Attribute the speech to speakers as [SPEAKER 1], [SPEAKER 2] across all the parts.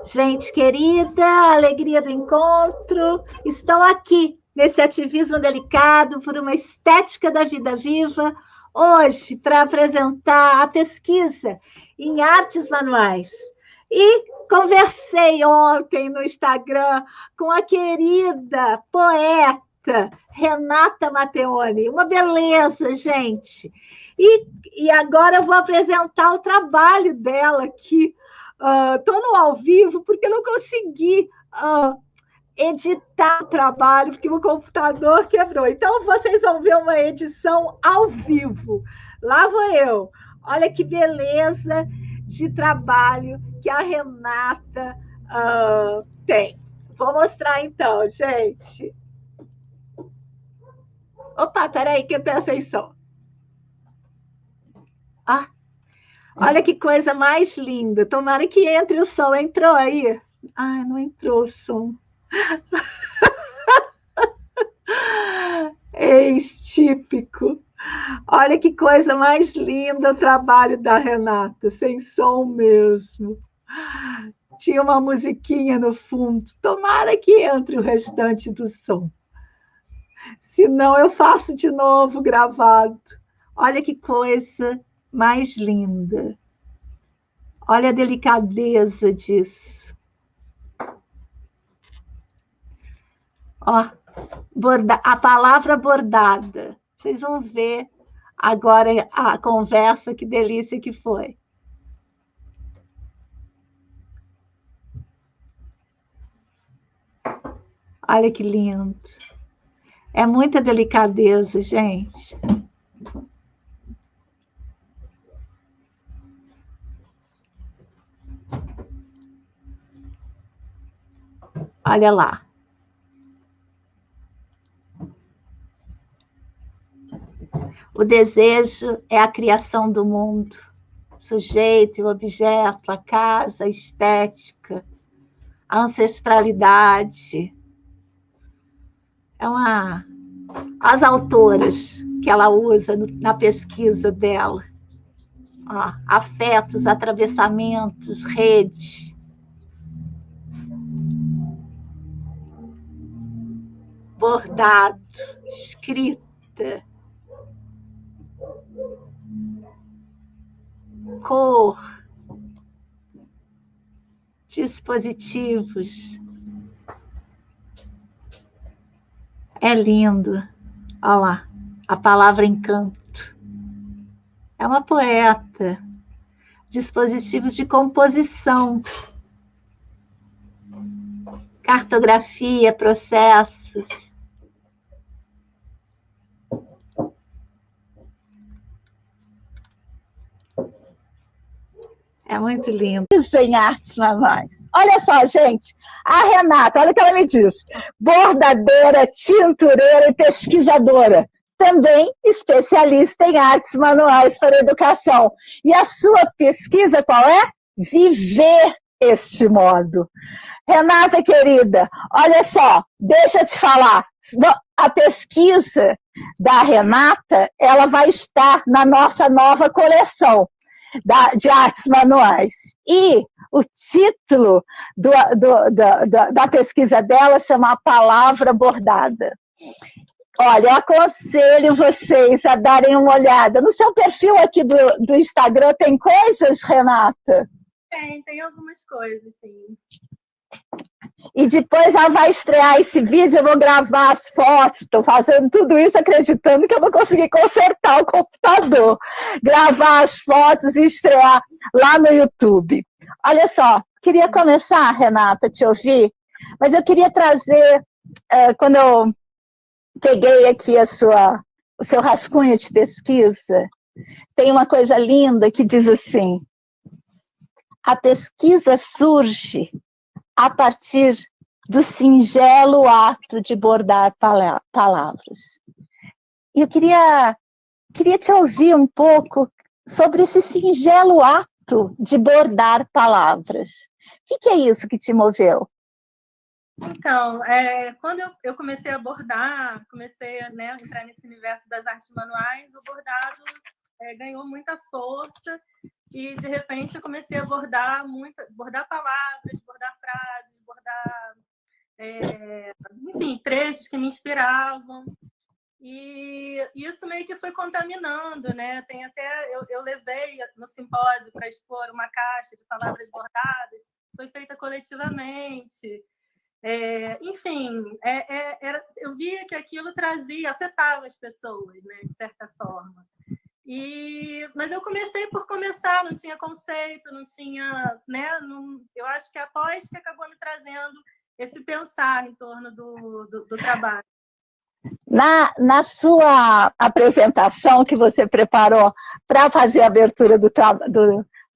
[SPEAKER 1] Gente querida, alegria do encontro. Estou aqui nesse ativismo delicado por uma estética da vida viva, hoje para apresentar a pesquisa em artes manuais. E conversei ontem no Instagram com a querida poeta Renata Matteoni. Uma beleza, gente. E agora eu vou apresentar o trabalho dela aqui. Estou no ao vivo porque não consegui editar o trabalho, porque o computador quebrou. Então, vocês vão ver uma edição ao vivo. Lá vou eu. Olha que beleza de trabalho que a Renata tem. Vou mostrar então, gente. Opa, peraí, que eu tenho sem som. Olha que coisa mais linda. Tomara que entre o som. Entrou aí? Ah, não entrou o som. Ex-típico. Olha que coisa mais linda o trabalho da Renata, sem som mesmo. Tinha uma musiquinha no fundo. Tomara que entre o restante do som. Senão eu faço de novo gravado. Olha que coisa mais linda. Olha a delicadeza disso. Ó, a palavra bordada. Vocês vão ver agora a conversa, que delícia que foi. Olha que lindo. É muita delicadeza, gente. Olha lá. O desejo é a criação do mundo. Sujeito e objeto, a casa, a estética, a ancestralidade. As autoras que ela usa na pesquisa dela. Ó, afetos, atravessamentos, rede. Bordado, escrita, cor, dispositivos. É lindo. Olha lá, a palavra encanto. É uma poeta. Dispositivos de composição. Cartografia, processos. É muito lindo. Em artes manuais. Olha só, gente, a Renata, olha o que ela me disse. Bordadeira, tintureira e pesquisadora. Também especialista em artes manuais para educação. E a sua pesquisa qual é? Viver este modo. Renata, querida, olha só, deixa eu te falar. A pesquisa da Renata, ela vai estar na nossa nova coleção de artes manuais. E o título da pesquisa dela chama A Palavra Bordada. Olha, eu aconselho vocês a darem uma olhada. No seu perfil aqui do Instagram tem coisas, Renata?
[SPEAKER 2] Tem algumas coisas, sim.
[SPEAKER 1] E depois ela vai estrear esse vídeo, eu vou gravar as fotos, estou fazendo tudo isso acreditando que eu vou conseguir consertar o computador, gravar as fotos e estrear lá no YouTube. Olha só, queria começar, Renata, te ouvir, mas eu queria trazer, quando eu peguei aqui o seu rascunho de pesquisa, tem uma coisa linda que diz assim: a pesquisa surge a partir do singelo ato de bordar palavras. E eu queria te ouvir um pouco sobre esse singelo ato de bordar palavras. O que é isso que te moveu?
[SPEAKER 2] Então, quando eu comecei a bordar, comecei a entrar nesse universo das artes manuais, o bordado ganhou muita força e, de repente, eu comecei a bordar palavras, bordar enfim, trechos que me inspiravam. E isso meio que foi contaminando, né? Tem até eu levei no simpósio para expor uma caixa de palavras bordadas, foi feita coletivamente. Enfim, eu via que aquilo afetava as pessoas, né, de certa forma. Mas eu comecei por começar, não tinha conceito, não tinha, né? Eu acho que após que acabou me trazendo esse pensar em torno do trabalho.
[SPEAKER 1] Na sua apresentação que você preparou para fazer a abertura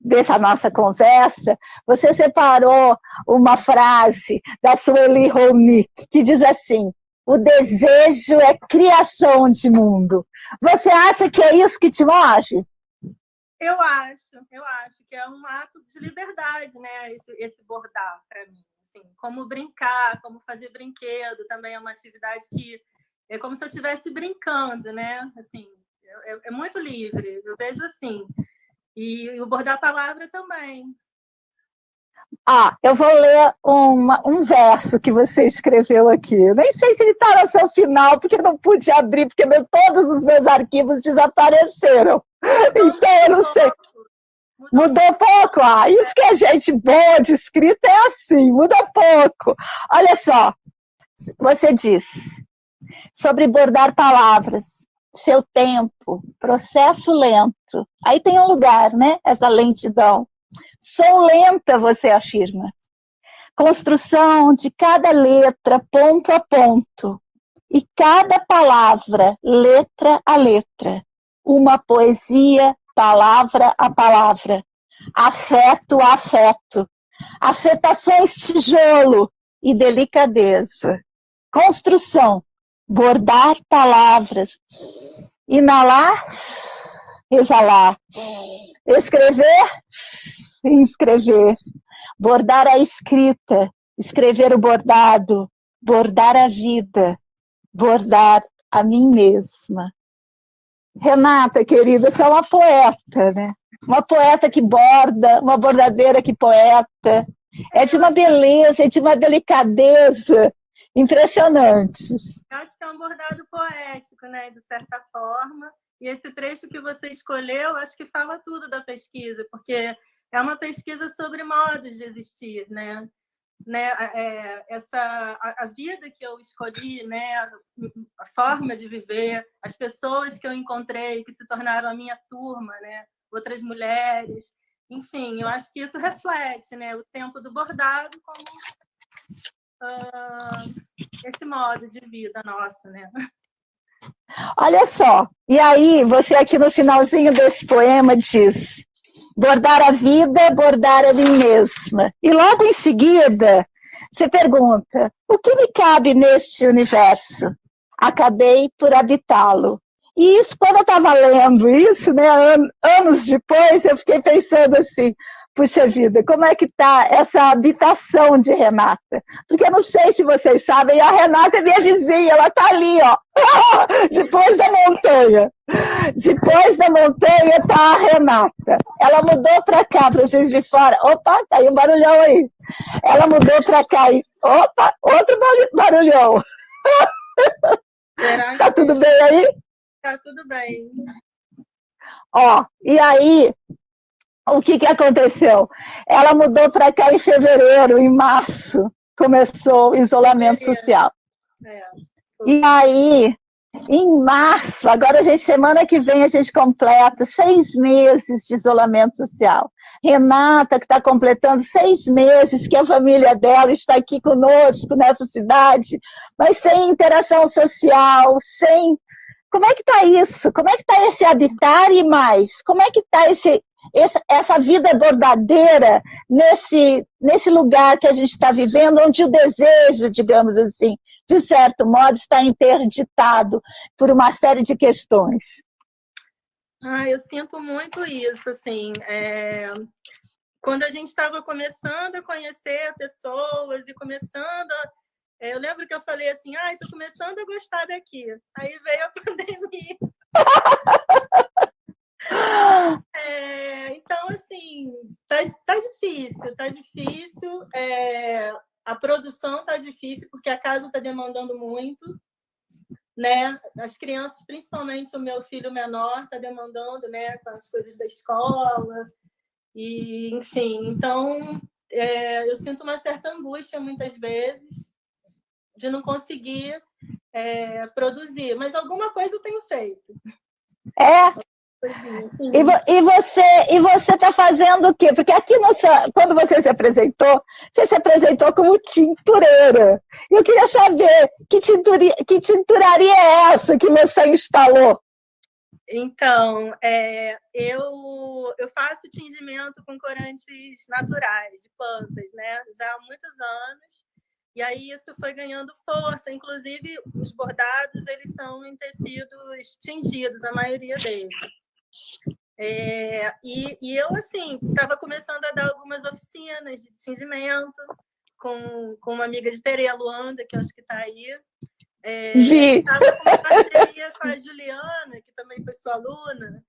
[SPEAKER 1] dessa nossa conversa, você separou uma frase da Sueli Rolnik, que diz assim: o desejo é criação de mundo. Você acha que é isso que te move?
[SPEAKER 2] Eu acho que é um ato de liberdade, né? Esse bordar, para mim. Assim, como brincar, como fazer brinquedo, também é uma atividade que é como se eu estivesse brincando, né? Assim, é muito livre, eu vejo assim. E o bordar a palavra também.
[SPEAKER 1] Eu vou ler um verso que você escreveu aqui. Eu nem sei se ele está no seu final, porque eu não pude abrir, porque todos os meus arquivos desapareceram. Então, eu não sei. Mudou pouco? Isso que é gente boa de escrita é assim, muda pouco. Olha só, você diz sobre bordar palavras, seu tempo, processo lento. Aí tem um lugar, né? Essa lentidão. Sou lenta, você afirma. Construção de cada letra, ponto a ponto. E cada palavra, letra a letra. Uma poesia, palavra a palavra. Afeto a afeto. Afetações tijolo e delicadeza. Construção. Bordar palavras. Inalar, exalar. Escrever, inscrever. Bordar a escrita, escrever o bordado, bordar a vida, bordar a mim mesma. Renata, querida, você é uma poeta, né? Uma poeta que borda, uma bordadeira que poeta. É de uma beleza, é de uma delicadeza impressionantes.
[SPEAKER 2] Eu acho que é um bordado poético, né, de certa forma. E esse trecho que você escolheu, acho que fala tudo da pesquisa, porque é uma pesquisa sobre modos de existir, né? A vida que eu escolhi, né? A forma de viver, as pessoas que eu encontrei, que se tornaram a minha turma, né? Outras mulheres. Enfim, eu acho que isso reflete, né? O tempo do bordado como esse modo de vida nosso, né?
[SPEAKER 1] Olha só, e aí você aqui no finalzinho desse poema diz: bordar a vida, bordar a mim mesma. E logo em seguida, você pergunta: o que me cabe neste universo? Acabei por habitá-lo. E isso, quando eu estava lendo isso, né, anos depois, eu fiquei pensando assim: puxa vida, como é que está essa habitação de Renata? Porque eu não sei se vocês sabem, a Renata é minha vizinha, ela está ali, ó, depois da montanha. Depois da montanha está a Renata. Ela mudou para cá, para o Juiz de Fora. Opa, tá aí um barulhão aí. Ela mudou para cá e... Opa, outro barulhão. Tá tudo bem aí?
[SPEAKER 2] Tá tudo bem.
[SPEAKER 1] E aí, o que aconteceu? Ela mudou para cá em fevereiro, em março, começou o isolamento social. E aí, em março, agora semana que vem a gente completa 6 meses de isolamento social. Renata, que está completando 6 meses que a família dela está aqui conosco nessa cidade, mas sem interação social, sem... Como é que está isso? Como é que está esse habitar e mais? Como é que está essa vida bordadeira nesse lugar que a gente está vivendo, onde o desejo, digamos assim, de certo modo, está interditado por uma série de questões?
[SPEAKER 2] Eu sinto muito isso, assim, quando a gente estava começando a conhecer pessoas e começando eu lembro que eu falei assim, estou começando a gostar daqui. Aí veio a pandemia. Então, assim, tá difícil, tá difícil. a produção está difícil, porque a casa está demandando muito, né? As crianças, principalmente o meu filho menor, está demandando, né, com as coisas da escola, e, enfim. Então, eu sinto uma certa angústia, muitas vezes, de não conseguir produzir. Mas alguma coisa eu tenho feito. Assim.
[SPEAKER 1] E você está fazendo o quê? Porque aqui, quando você se apresentou como tintureira. Eu queria saber que tinturaria é essa que você instalou?
[SPEAKER 2] Então, eu faço tingimento com corantes naturais, de plantas, né? Já há muitos anos. E aí isso foi ganhando força. Inclusive, os bordados, eles são em tecidos tingidos, a maioria deles. E eu, assim, estava começando a dar algumas oficinas de tingimento com uma amiga de Tereia, Luanda, que eu acho que está aí. Estava com uma parceria com a Juliana, que também foi sua aluna.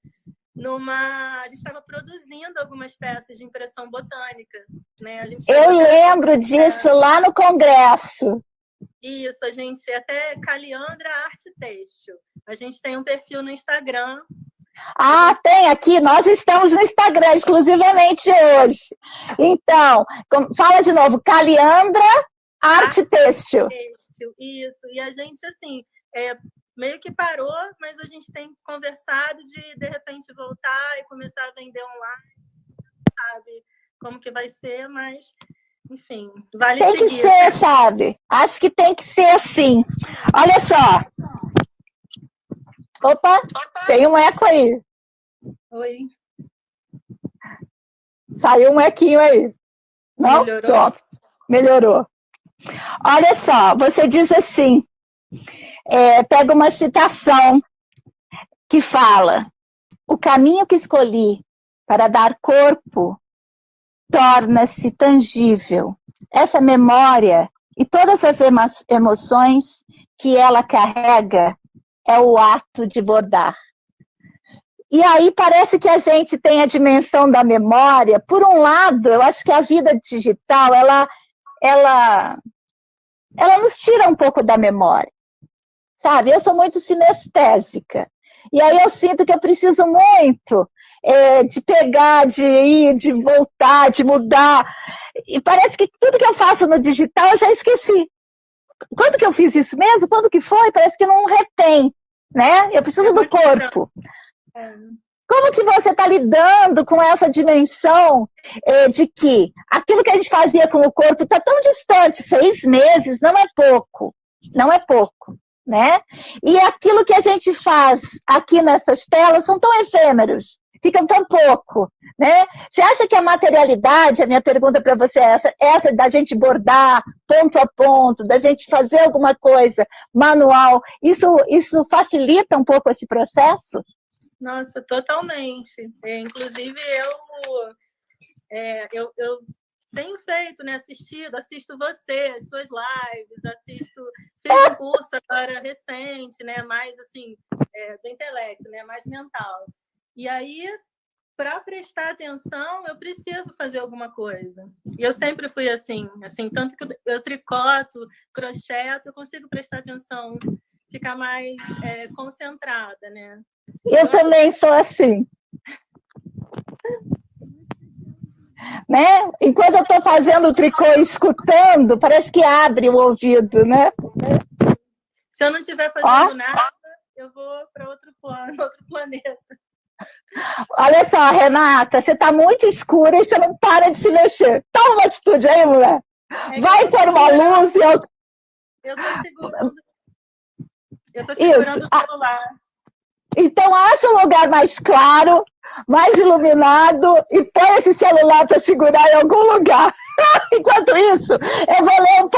[SPEAKER 2] A gente estava produzindo algumas peças de impressão botânica. Né?
[SPEAKER 1] Eu lembro disso lá no congresso.
[SPEAKER 2] Isso, a gente até Caliandra Arte Têxtil. A gente tem um perfil no Instagram.
[SPEAKER 1] Tem aqui, nós estamos no Instagram exclusivamente hoje. Então, fala de novo, Caliandra Arte Têxtil.
[SPEAKER 2] Isso, e a gente, assim, meio que parou, mas a gente tem conversado de repente, voltar e começar a vender online, sabe como que vai ser, mas, enfim, vale seguir.
[SPEAKER 1] Tem que ser, sabe? Acho que tem que ser assim. Olha só. Opa, tem um eco aí.
[SPEAKER 2] Oi.
[SPEAKER 1] Saiu um equinho aí. Não?
[SPEAKER 2] Melhorou?
[SPEAKER 1] Pronto. Melhorou. Olha só, você diz assim, pega uma citação que fala: o caminho que escolhi para dar corpo torna-se tangível. Essa memória e todas as emoções que ela carrega é o ato de bordar. E aí parece que a gente tem a dimensão da memória. Por um lado, eu acho que a vida digital, ela nos tira um pouco da memória, sabe? Eu sou muito sinestésica. E aí eu sinto que eu preciso muito de pegar, de ir, de voltar, de mudar. E parece que tudo que eu faço no digital eu já esqueci. Quando que eu fiz isso mesmo? Quando que foi? Parece que não retém, né? Eu preciso do corpo. Como que você está lidando com essa dimensão de que aquilo que a gente fazia com o corpo está tão distante, 6 meses, não é pouco, né? E aquilo que a gente faz aqui nessas telas são tão efêmeros, ficam tão pouco, né? Você acha que a materialidade, a minha pergunta para você é essa da gente bordar ponto a ponto, da gente fazer alguma coisa manual, isso facilita um pouco esse processo?
[SPEAKER 2] Nossa, totalmente. Inclusive, eu tenho feito, né? Assisto você, as suas lives, fiz um curso agora recente, né? Mais assim, do intelecto, né? Mais mental. E aí, para prestar atenção, eu preciso fazer alguma coisa. E eu sempre fui assim, tanto que eu tricoto, crocheto, eu consigo prestar atenção, ficar mais concentrada, né?
[SPEAKER 1] Eu também sou assim. Né? Enquanto eu estou fazendo o tricô e escutando, parece que abre o ouvido, né?
[SPEAKER 2] Se eu não estiver fazendo nada, eu vou para outro plano, outro planeta.
[SPEAKER 1] Olha só, Renata, você está muito escura e você não para de se mexer. Toma uma atitude aí, mulher. Vai pôr uma luz e eu...
[SPEAKER 2] Eu estou segurando o celular.
[SPEAKER 1] Então, acha um lugar mais claro, mais iluminado e põe esse celular para segurar em algum lugar. Enquanto isso, eu vou ler um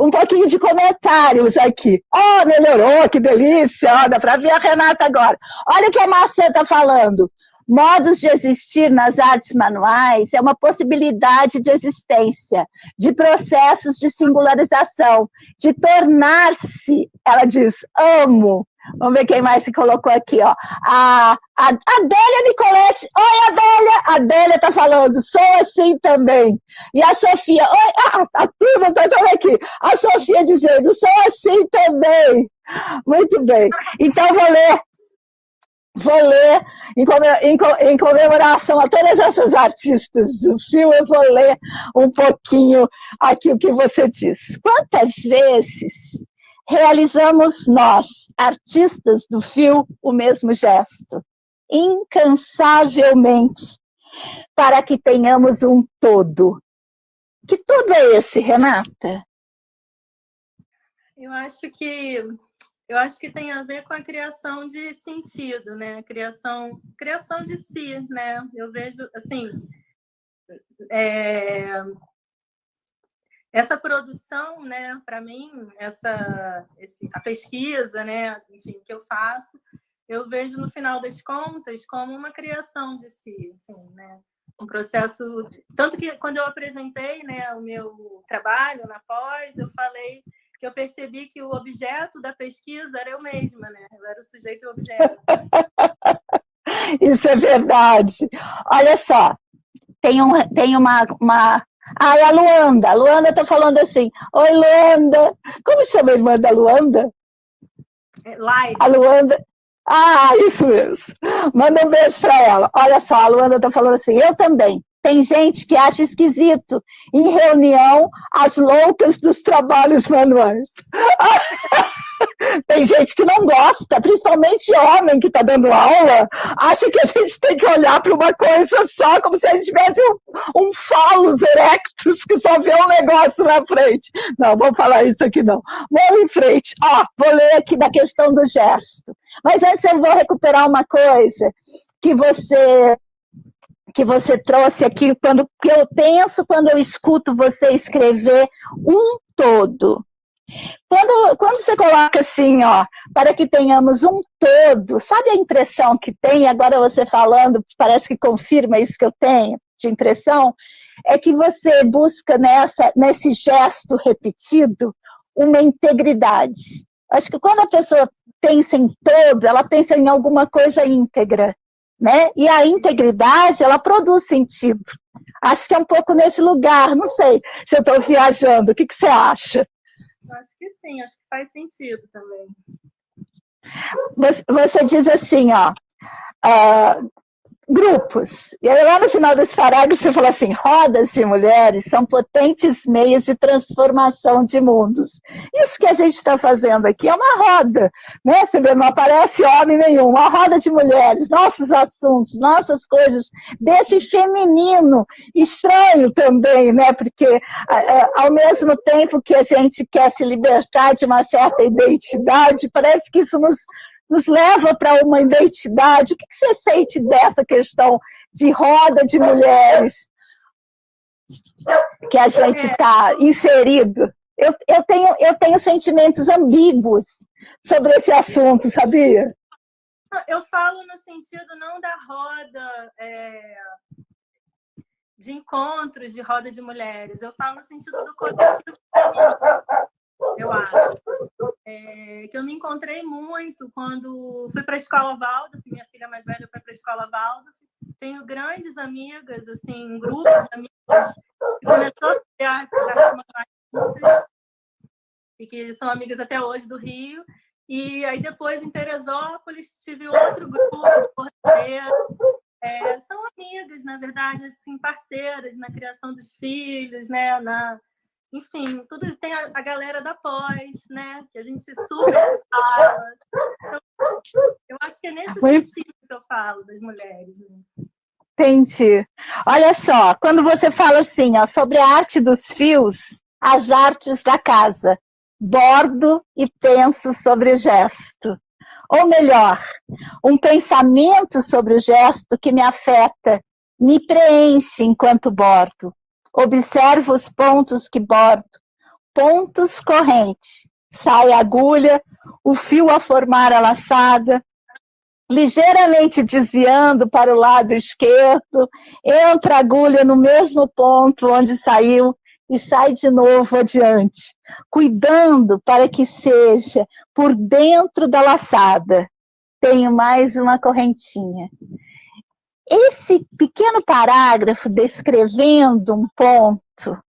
[SPEAKER 1] pouquinho de comentários aqui. Melhorou, que delícia. Dá para ver a Renata agora. Olha o que a Márcia está falando. Modos de existir nas artes manuais é uma possibilidade de existência, de processos de singularização, de tornar-se, ela diz, amo, Vamos ver quem mais se colocou aqui, ó. A Adélia Nicolete. Oi, Adélia. A Adélia está falando, sou assim também. E a Sofia, oi, a turma está toda aqui. A Sofia dizendo, sou assim também. Muito bem. Então, vou ler em comemoração a todas essas artistas do filme, eu vou ler um pouquinho aqui o que você diz. Quantas vezes realizamos nós, artistas do fio, o mesmo gesto, incansavelmente, para que tenhamos um todo? Que todo é esse, Renata?
[SPEAKER 2] Eu acho que tem a ver com a criação de sentido, né? Criação de si, né? Eu vejo, assim, essa produção, né? Para mim, a pesquisa, né? Enfim, que eu faço, eu vejo no final das contas como uma criação de si, assim, né? Um processo, tanto que quando eu apresentei, né, o meu trabalho na pós, eu falei que eu percebi que o objeto da pesquisa era eu mesma, né? Eu era o sujeito e o objeto.
[SPEAKER 1] Isso é verdade. Olha só, tem uma... Ah, é a Luanda. A Luanda está falando assim, oi, Luanda. Como chama a irmã da Luanda?
[SPEAKER 2] Laine.
[SPEAKER 1] A Luanda... Ah, isso mesmo. Manda um beijo para ela. Olha só, a Luanda está falando assim, eu também. Tem gente que acha esquisito, em reunião, as loucas dos trabalhos manuais. Tem gente que não gosta, principalmente homem que está dando aula, acha que a gente tem que olhar para uma coisa só, como se a gente tivesse um falos erectus que só vê um negócio na frente. Não, vamos falar isso aqui não. Vamos em frente. Ó, vou ler aqui da questão do gesto. Mas antes eu vou recuperar uma coisa que você trouxe aqui, que eu penso quando eu escuto você escrever um todo. Quando você coloca assim, ó, para que tenhamos um todo, sabe a impressão que tem, agora você falando, parece que confirma isso que eu tenho, de impressão, é que você busca nesse gesto repetido uma integridade. Acho que quando a pessoa pensa em todo, ela pensa em alguma coisa íntegra, né? E a integridade, ela produz sentido. Acho que é um pouco nesse lugar, não sei se eu estou viajando, o que você acha?
[SPEAKER 2] Acho que sim, acho que faz sentido também.
[SPEAKER 1] Você diz assim, ó, grupos. E aí, lá no final desse parágrafo, você fala assim, rodas de mulheres são potentes meios de transformação de mundos. Isso que a gente está fazendo aqui é uma roda, né? Você vê, não aparece homem nenhum, uma roda de mulheres, nossos assuntos, nossas coisas, desse feminino estranho também, né? Porque ao mesmo tempo que a gente quer se libertar de uma certa identidade, parece que isso nos leva para uma identidade. O que você sente dessa questão de roda de mulheres que a gente está inserido? Eu tenho sentimentos ambíguos sobre esse assunto, sabia?
[SPEAKER 2] Eu falo no sentido não da roda de encontros de roda de mulheres, eu falo no sentido do coletivo feminino, eu acho. Que eu me encontrei muito quando fui para a escola Waldorf, minha filha mais velha foi para a escola Waldorf. Tenho grandes amigas, assim, um grupo de amigas que começou a ter artes manuais juntas e que são amigas até hoje do Rio. E aí depois em Teresópolis tive outro grupo de bordadeiras. São amigas, na verdade, assim, parceiras na criação dos filhos, né? Enfim, tudo tem a galera da pós, né? Que a gente super se fala. Então, eu acho que é nesse sentido que eu falo das mulheres. Né?
[SPEAKER 1] Entendi. Olha só, quando você fala assim, ó, sobre a arte dos fios, as artes da casa, bordo e penso sobre o gesto. Ou melhor, um pensamento sobre o gesto que me afeta, me preenche enquanto bordo. Observo os pontos que bordo, pontos correntes. Sai a agulha, o fio a formar a laçada, ligeiramente desviando para o lado esquerdo, entra a agulha no mesmo ponto onde saiu, e sai de novo adiante, cuidando para que seja por dentro da laçada. Tenho mais uma correntinha. Esse pequeno parágrafo descrevendo um ponto,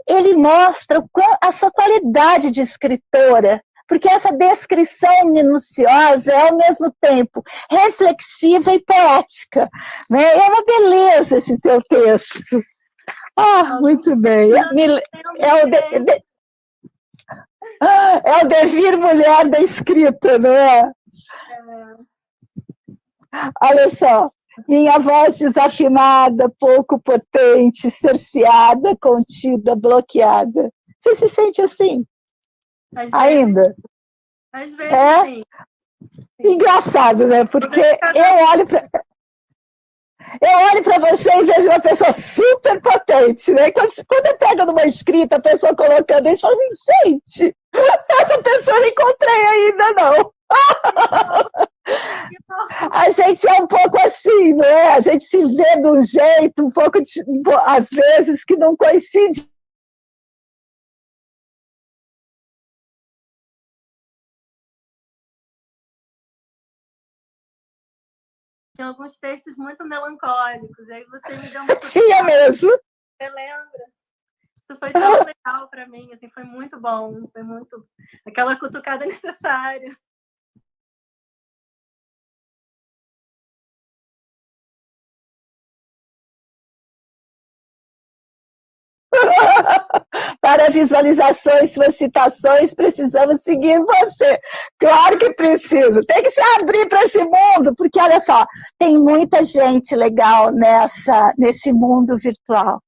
[SPEAKER 1] ele mostra a sua qualidade de escritora, porque essa descrição minuciosa é, ao mesmo tempo, reflexiva e poética. Né? É uma beleza esse teu texto. Muito bem. É o devir mulher da escrita, não é? Olha só. Minha voz desafinada, pouco potente, cerceada, contida, bloqueada. Você se sente assim? Ainda?
[SPEAKER 2] Às vezes, sim.
[SPEAKER 1] Engraçado, né? Porque eu olho para você e vejo uma pessoa super potente, né? Quando eu pego numa escrita, a pessoa colocando isso, eu falo assim, gente, essa pessoa não encontrei ainda, não. A gente é um pouco assim, né? A gente se vê de um jeito, um pouco, às vezes, que não coincide.
[SPEAKER 2] Tinha alguns textos muito melancólicos, aí você me deu uma...
[SPEAKER 1] Tinha mesmo.
[SPEAKER 2] Você lembra? Isso foi tão legal para mim, assim, foi muito bom, foi muito... aquela cutucada necessária.
[SPEAKER 1] Para visualizações, suas citações, precisamos seguir você. Claro que precisa. Tem que se abrir para esse mundo, porque, olha só, tem muita gente legal nesse mundo virtual.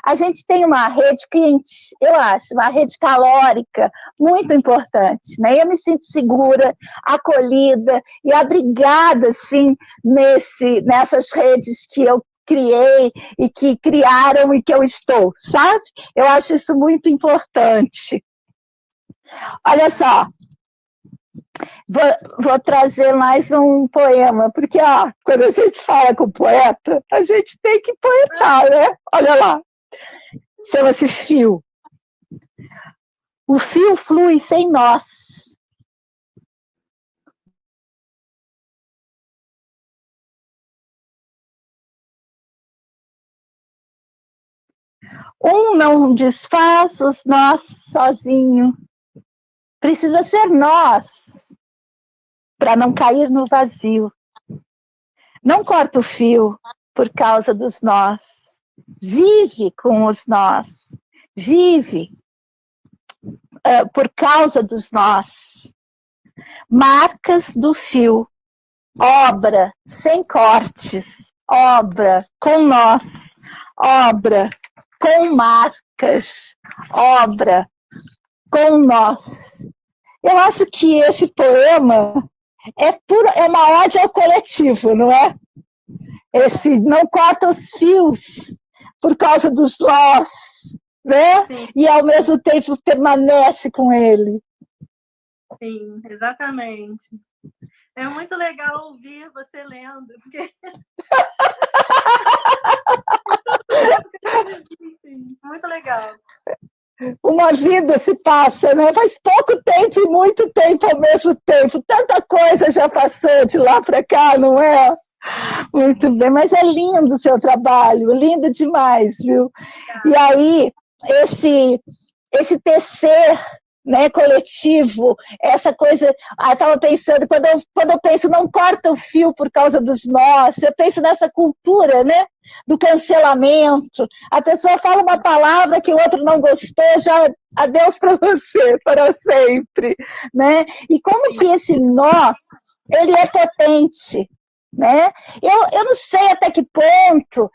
[SPEAKER 1] A gente tem uma rede quente, eu acho, uma rede calórica muito importante. Né? Eu me sinto segura, acolhida e abrigada, assim, nessas redes que eu criei e que criaram e que eu estou, sabe? Eu acho isso muito importante. Olha só, vou trazer mais um poema, porque quando a gente fala com o poeta, a gente tem que poetar, né? Olha lá, chama-se fio. O fio flui sem nós. Um não desfaz os nós sozinho. Precisa ser nós para não cair no vazio. Não corta o fio por causa dos nós. Vive com os nós. Vive por causa dos nós. Marcas do fio. Obra sem cortes. Obra com nós. Obra com marcas. Obra com nós. Eu acho que esse poema é uma ode ao coletivo, não é? Esse não corta os fios por causa dos nós, né?
[SPEAKER 2] Sim.
[SPEAKER 1] E ao mesmo tempo permanece com ele.
[SPEAKER 2] Sim, exatamente. É muito legal ouvir você lendo, porque... muito legal.
[SPEAKER 1] Uma vida se passa, né? Faz pouco tempo e muito tempo ao mesmo tempo. Tanta coisa já passou de lá para cá, não é? Muito bem, mas é lindo o seu trabalho, lindo demais, viu? E aí, esse tecer, né, coletivo, essa coisa, eu estava pensando, quando eu penso, não corta o fio por causa dos nós, eu penso nessa cultura, né, do cancelamento, a pessoa fala uma palavra que o outro não gostou, já adeus para você, para sempre, né, e como que esse nó, ele é potente, né? Eu não sei até que ponto,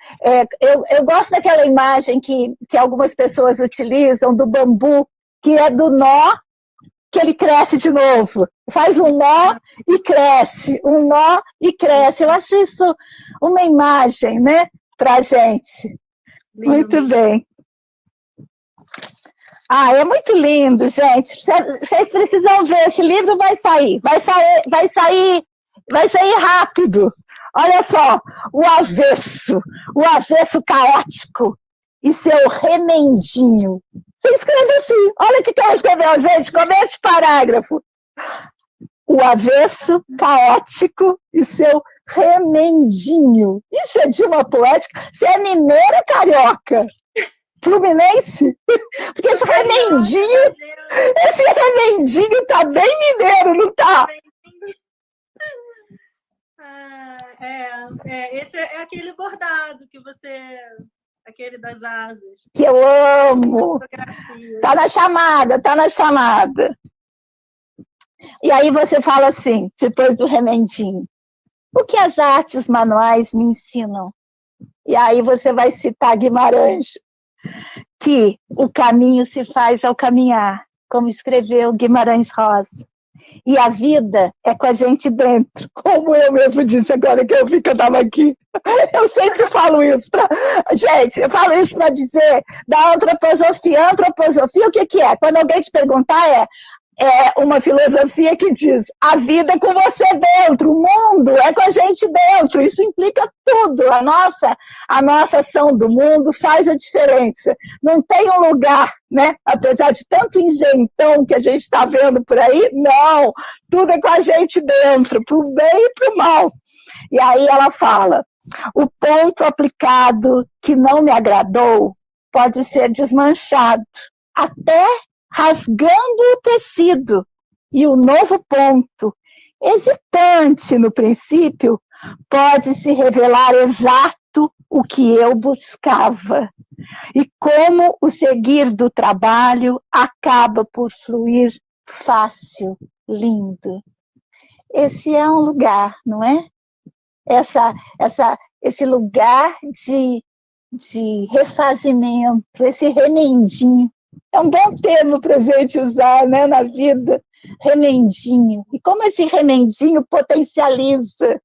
[SPEAKER 1] eu gosto daquela imagem que algumas pessoas utilizam do bambu, que é do nó que ele cresce de novo. Faz um nó e cresce, um nó e cresce. Eu acho isso uma imagem, né, para a gente. Lindo. Muito bem. É muito lindo, gente. Vocês precisam ver, esse livro vai sair rápido. Olha só, o avesso caótico e seu remendinho. Você escreve assim, olha o que ela escreveu, gente, começa esse parágrafo. O avesso caótico e seu remendinho. Isso é de uma poética? Você é mineira ou carioca? Fluminense? Porque esse remendinho tá bem mineiro, não tá?
[SPEAKER 2] Esse é aquele bordado que você... Aquele das asas.
[SPEAKER 1] Que eu amo. Tá na chamada, tá na chamada. E aí você fala assim, depois do remendinho. O que as artes manuais me ensinam? E aí você vai citar Guimarães, que o caminho se faz ao caminhar, como escreveu Guimarães Rosa. E a vida é com a gente dentro, como eu mesmo disse agora que eu vi que eu estava aqui. Eu sempre falo isso. Gente, eu falo isso para dizer da antroposofia. Antroposofia, o que é? Quando alguém te perguntar, é uma filosofia que diz a vida é com você dentro, o mundo é com a gente dentro, isso implica tudo, a nossa ação do mundo faz a diferença, não tem um lugar, né? Apesar de tanto isentão que a gente está vendo por aí, não, tudo é com a gente dentro, para o bem e para o mal. E aí ela fala, o ponto aplicado que não me agradou pode ser desmanchado, até rasgando o tecido, e o novo ponto, hesitante no princípio, pode se revelar exato o que eu buscava. E como o seguir do trabalho acaba por fluir fácil, lindo. Esse é um lugar, não é? Esse lugar de refazimento, esse remendinho. É um bom termo para a gente usar, né, na vida, remendinho. E como esse remendinho potencializa?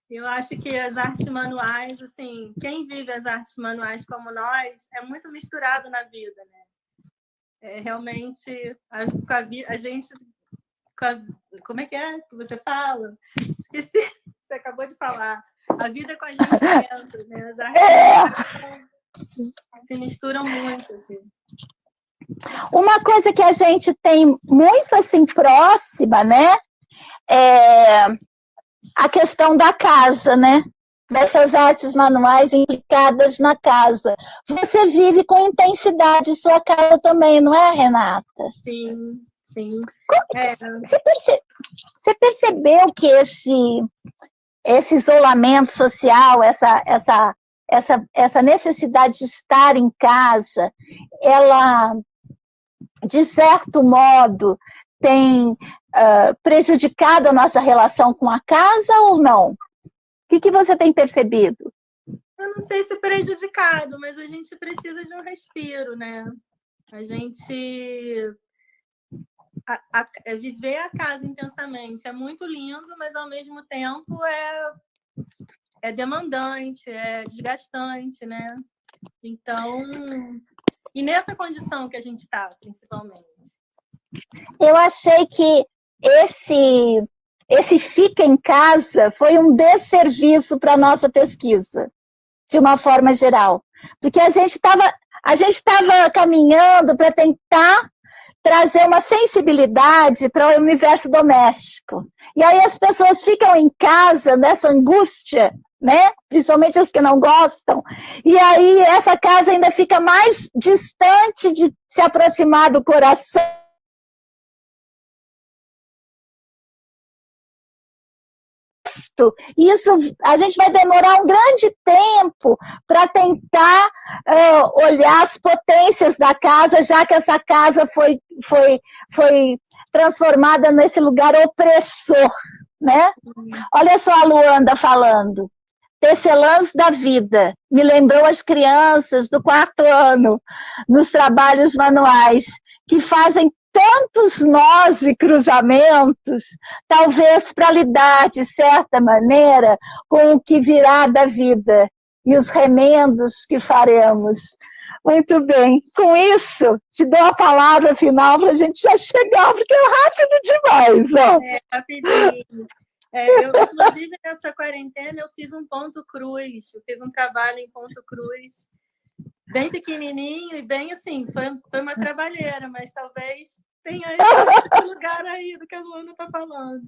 [SPEAKER 2] Eu acho que as artes manuais, assim, quem vive as artes manuais como nós, é muito misturado na vida, né? Realmente, a gente... Como é que você fala? Esqueci, você acabou de falar. A vida com a gente dentro, né? As artes se misturam muito, assim.
[SPEAKER 1] Uma coisa que a gente tem muito, assim, próxima, né? É a questão da casa, né? Dessas artes manuais implicadas na casa. Você vive com intensidade sua casa também, não é, Renata?
[SPEAKER 2] Sim, sim.
[SPEAKER 1] Você percebeu que esse isolamento social, essa necessidade de estar em casa, ela, de certo modo, tem prejudicado a nossa relação com a casa ou não? O que você tem percebido?
[SPEAKER 2] Eu não sei se prejudicado, mas a gente precisa de um respiro, né? A gente... viver a casa intensamente é muito lindo, mas ao mesmo tempo é demandante, é desgastante, né? Então, e nessa condição que a gente está, principalmente.
[SPEAKER 1] Eu achei que esse fica em casa foi um desserviço para a nossa pesquisa, de uma forma geral. Porque a gente estava caminhando para tentar trazer uma sensibilidade para o universo doméstico. E aí as pessoas ficam em casa nessa angústia, né? Principalmente as que não gostam. E aí essa casa ainda fica mais distante de se aproximar do coração. Isso a gente vai demorar um grande tempo para tentar olhar as potências da casa, já que essa casa foi transformada nesse lugar opressor, né? Olha só a Luanda falando. Tecelãs da vida, me lembrou as crianças do 4º ano, nos trabalhos manuais, que fazem tantos nós e cruzamentos, talvez para lidar, de certa maneira, com o que virá da vida e os remendos que faremos. Muito bem. Com isso, te dou a palavra final para a gente já chegar, porque é rápido demais. Ó.
[SPEAKER 2] Rapidinho. Eu, inclusive, nessa quarentena, eu fiz um ponto cruz, eu fiz um trabalho em ponto cruz, bem pequenininho e bem assim, foi uma trabalheira, mas talvez tenha esse lugar aí do que a Luana está falando.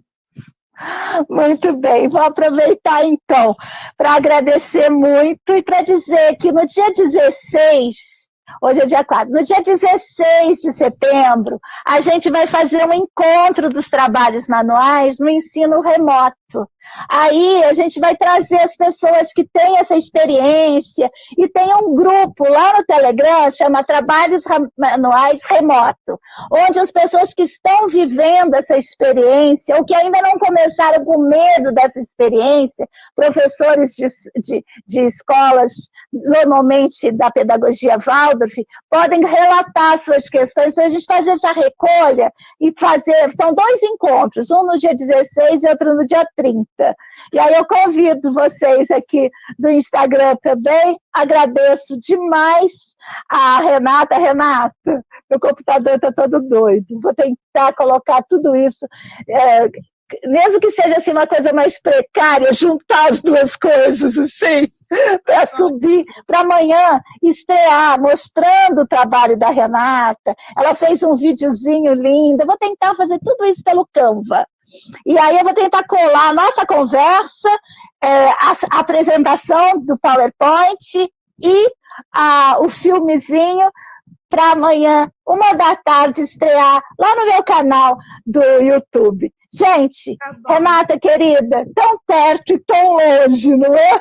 [SPEAKER 1] Muito bem, vou aproveitar então para agradecer muito e para dizer que no dia 16, hoje é dia 4, no dia 16 de setembro, a gente vai fazer um encontro dos trabalhos manuais no ensino remoto. Aí a gente vai trazer as pessoas que têm essa experiência e tem um grupo lá no Telegram, chama Trabalhos Manuais Remoto, onde as pessoas que estão vivendo essa experiência ou que ainda não começaram com medo dessa experiência, professores de escolas, normalmente da pedagogia Waldorf, podem relatar suas questões para a gente fazer essa recolha e fazer, são 2 encontros, um no dia 16 e outro no dia 30. E aí eu convido vocês aqui do Instagram também, agradeço demais a Renata. Renata, meu computador está todo doido, vou tentar colocar tudo isso, mesmo que seja assim, uma coisa mais precária, juntar as 2 coisas, assim, para subir, para amanhã estrear, mostrando o trabalho da Renata. Ela fez um videozinho lindo, eu vou tentar fazer tudo isso pelo Canva. E aí eu vou tentar colar a nossa conversa, a apresentação do PowerPoint e o filmezinho para amanhã, 13h, estrear lá no meu canal do YouTube. Gente, Renata, querida, tão perto e tão longe, não é?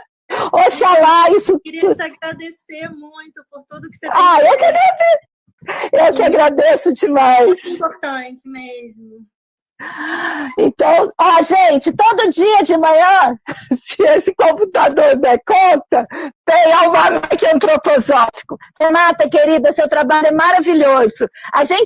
[SPEAKER 1] Oxalá isso...
[SPEAKER 2] Eu queria te agradecer muito por tudo que você fez.
[SPEAKER 1] Eu que agradeço demais.
[SPEAKER 2] Muito importante mesmo.
[SPEAKER 1] Então, gente, todo dia de manhã, se esse computador der conta, tem almanaque antroposófico. Renata, querida, seu trabalho é maravilhoso. A gente